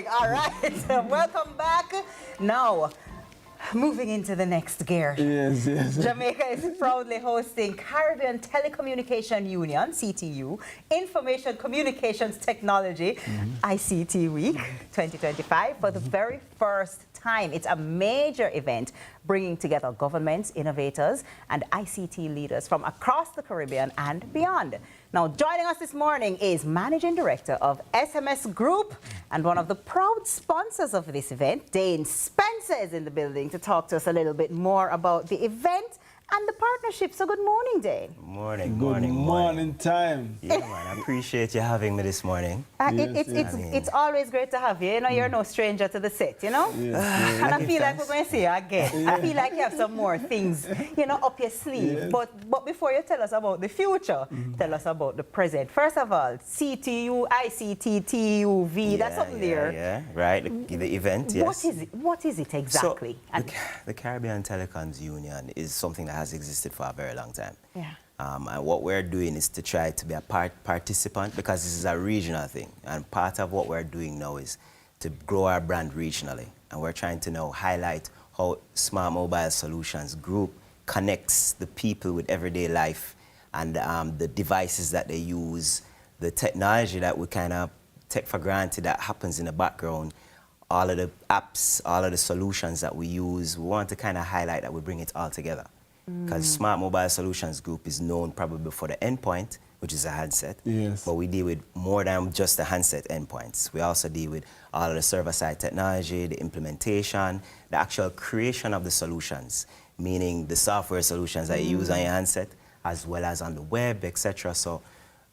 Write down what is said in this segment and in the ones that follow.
morning. All right. Welcome back. Now, moving into the next gear. Yes, yes. Jamaica is proudly hosting Caribbean Telecommunication Union, CTU, Information Communications Technology, ICT Week 2025 for the very first time. It's a major event bringing together governments, innovators, and ICT leaders from across the Caribbean and beyond. Now, joining us this morning is Managing Director of SMS Group and one of the proud sponsors of this event, Dane Spencer, is in the building to talk to us a little bit more about the event and the partnership. So good morning, Dane. Morning, Good morning time. Yeah, man, I appreciate you having me this morning. It's always great to have you. You know, you're no stranger to the set, you know? Yes, And I feel like we're going to see you again. I feel like you have some more things, you know, up your sleeve. Yes. But before you tell us about the future, tell us about the present. First of all, CTU, ICT, TUV, that's up there. Yeah, right, the event, yes. What is it exactly? So, the Caribbean Telecommunication Union is something that has existed for a very long time. Yeah. And what we're doing is to try to be a participant, because this is a regional thing. And part of what we're doing now is to grow our brand regionally. And we're trying to now highlight how Smart Mobile Solutions Group connects the people with everyday life and the devices that they use, the technology that we kind of take for granted that happens in the background, all of the apps, all of the solutions that we use. We want to kind of highlight that we bring it all together. Because Smart Mobile Solutions Group is known probably for the endpoint, which is a handset. Yes. But we deal with more than just the handset endpoints. We also deal with all of the server-side technology, the implementation, the actual creation of the solutions, meaning the software solutions that you use on your handset, as well as on the web, etc. So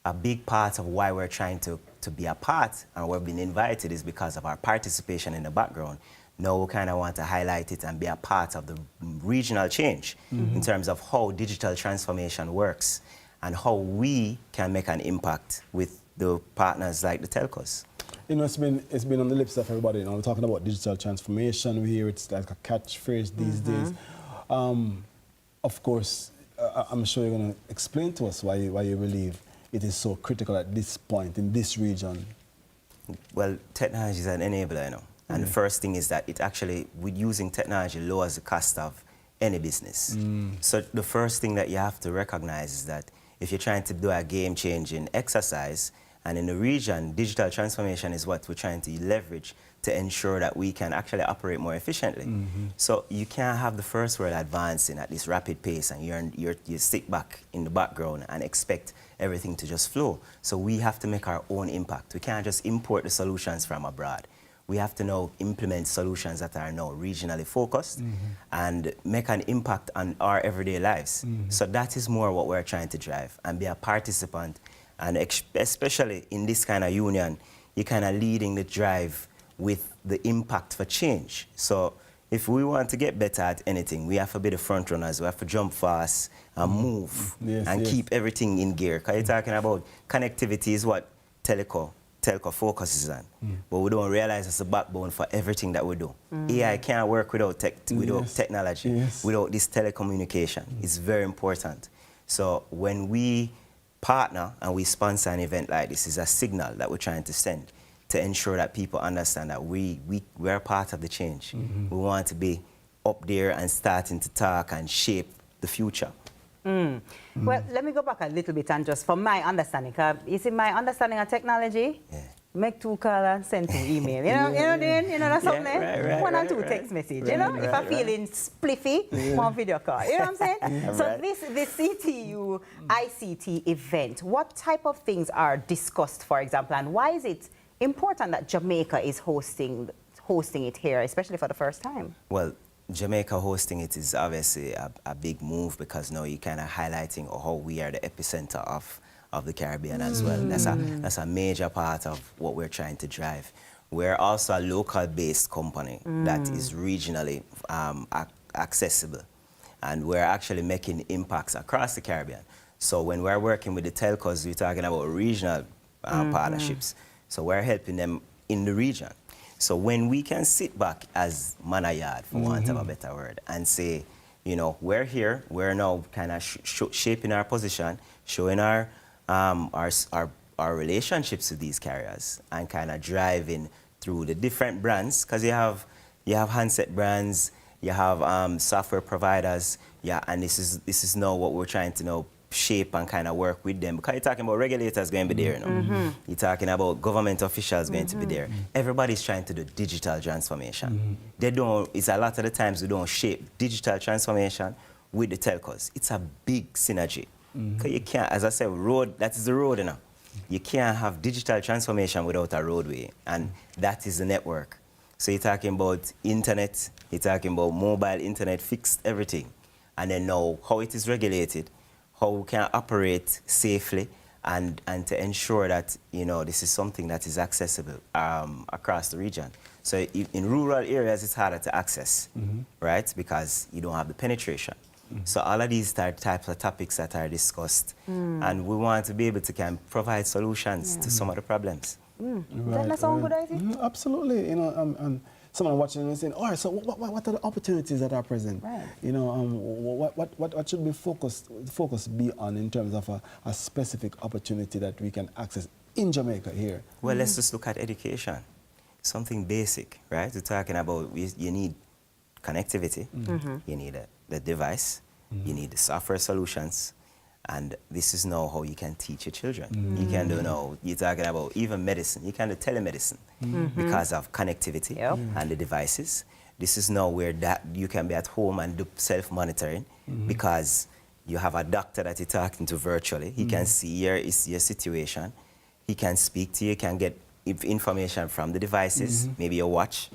a big part of why we're trying to be a part and we've been invited is because of our participation in the background. Now we kind of want to highlight it and be a part of the regional change in terms of how digital transformation works and how we can make an impact with the partners like the telcos. You know, it's been on the lips of everybody. You know, we're talking about digital transformation. We hear it's like a catchphrase these days. Of course, I'm sure you're going to explain to us why you believe it is so critical at this point in this region. Well, technology is an enabler, you know. And the first thing is that it actually, with using technology, lowers the cost of any business. So the first thing that you have to recognize is that if you're trying to do a game-changing exercise, and in the region, digital transformation is what we're trying to leverage to ensure that we can actually operate more efficiently. So you can't have the first world advancing at this rapid pace and you sit back in the background and expect everything to just flow. So we have to make our own impact. We can't just import the solutions from abroad. We have to now implement solutions that are now regionally focused and make an impact on our everyday lives. So that is more what we're trying to drive and be a participant. And especially in this kind of union, you're kind of leading the drive with the impact for change. So if we want to get better at anything, we have to be the front runners. We have to jump fast and move and keep everything in gear. Because you're talking about connectivity is what telco focuses on, but we don't realize it's the backbone for everything that we do. AI can't work without technology, without this telecommunication. It's very important. So when we partner and we sponsor an event like this, is a signal that we're trying to send to ensure that people understand that we're part of the change. We want to be up there and starting to talk and shape the future. Well, let me go back a little bit and just from my understanding, is it my understanding of technology? Yeah. Make 2 calls and send 2 emails. You know that's something. Right, 1 and 2 text message. You know, if I'm feeling spliffy, 1 video call. You know what I'm saying? So this CTU ICT event, what type of things are discussed, for example, and why is it important that Jamaica is hosting it here, especially for the first time? Well, Jamaica hosting it is obviously a big move because now you're kind of highlighting how we are the epicenter of the Caribbean as well. That's a major part of what we're trying to drive. We're also a local-based company that is regionally accessible, and we're actually making impacts across the Caribbean. So when we're working with the telcos, we're talking about regional partnerships. So we're helping them in the region. So when we can sit back as Manayard, for want of a better word, and say, you know, we're here, we're now kind of shaping our position, showing our relationships with these carriers, and kind of driving through the different brands, because you have handset brands, you have software providers, yeah, and this is now what we're trying to now shape and kind of work with them, because you're talking about regulators going to be there, you know. You're talking about government officials going to be there. Everybody's trying to do digital transformation. They don't. It's a lot of the times we don't shape digital transformation with the telcos. It's a big synergy. Because you can't, as I said, road. That is the road, you know. You can't have digital transformation without a roadway, and that is the network. So you're talking about internet, you're talking about mobile internet, fixed everything. And then now how it is regulated, how we can operate safely, and to ensure that, you know, this is something that is accessible across the region. So in rural areas, it's harder to access, right? Because you don't have the penetration. So all of these types of topics that are discussed, and we want to be able to provide solutions to some of the problems. Doesn't that sound good, I think? Absolutely. You know, and someone watching and saying, all right, so what are the opportunities that are present? Right. You know, what should be focus be on in terms of a specific opportunity that we can access in Jamaica here? Well, let's just look at education. Something basic, right? We're talking about you need connectivity, you need the device, you need the software solutions, and this is now how you can teach your children. You can do now, you're talking about even medicine, you can do telemedicine because of connectivity and the devices. This is now where you can be at home and do self-monitoring because you have a doctor that you're talking to virtually. He can see your situation, he can speak to you, can get information from the devices, maybe your watch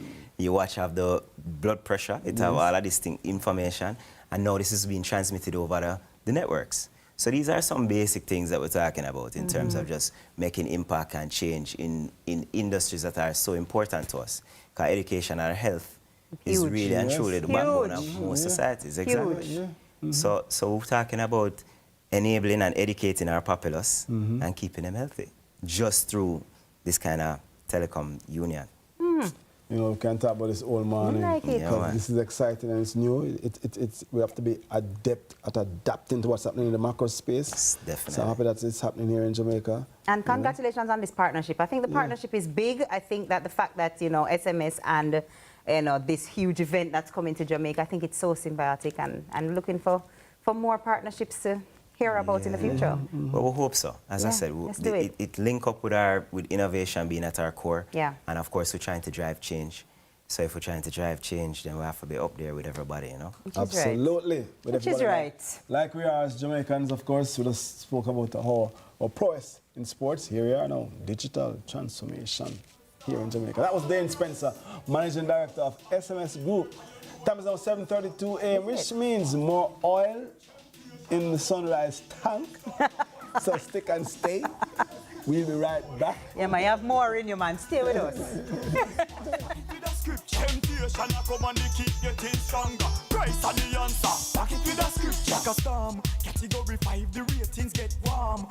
have the blood pressure, it have all of this information, and now this is being transmitted over the networks. So these are some basic things that we're talking about in terms of just making impact and change in industries that are so important to us. Because education and health is really and truly the backbone of most societies. Exactly. So we're talking about enabling and educating our populace and keeping them healthy just through this kind of telecom union. You know, we can talk about this all morning because this is exciting and it's new. We have to be adept at adapting to what's happening in the macro space. Yes, definitely. So I'm happy that it's happening here in Jamaica. And congratulations on this partnership. I think the partnership is big. I think that the fact that, you know, SMS and, you know, this huge event that's coming to Jamaica, I think it's so symbiotic, and looking for more partnerships to hear about in the future. Well, we hope so. As I said, it link up with innovation being at our core. And of course, we're trying to drive change. So if we're trying to drive change, then we have to be up there with everybody, you know? Absolutely. Which is right. Like we are as Jamaicans, of course, we just spoke about our prowess in sports. Here we are now, digital transformation here in Jamaica. That was Dane Spencer, Managing Director of SMS Group. Time is now 7:32 a.m., which means more oil in the Sunrise tank. So stick and stay. We'll be right back. Yeah, man, you have more in you, man. Stay with us. Temptation, come and they keep getting stronger. Christ and the answer. Back it with a scripture. Like a storm. Category 5, the ratings get warm.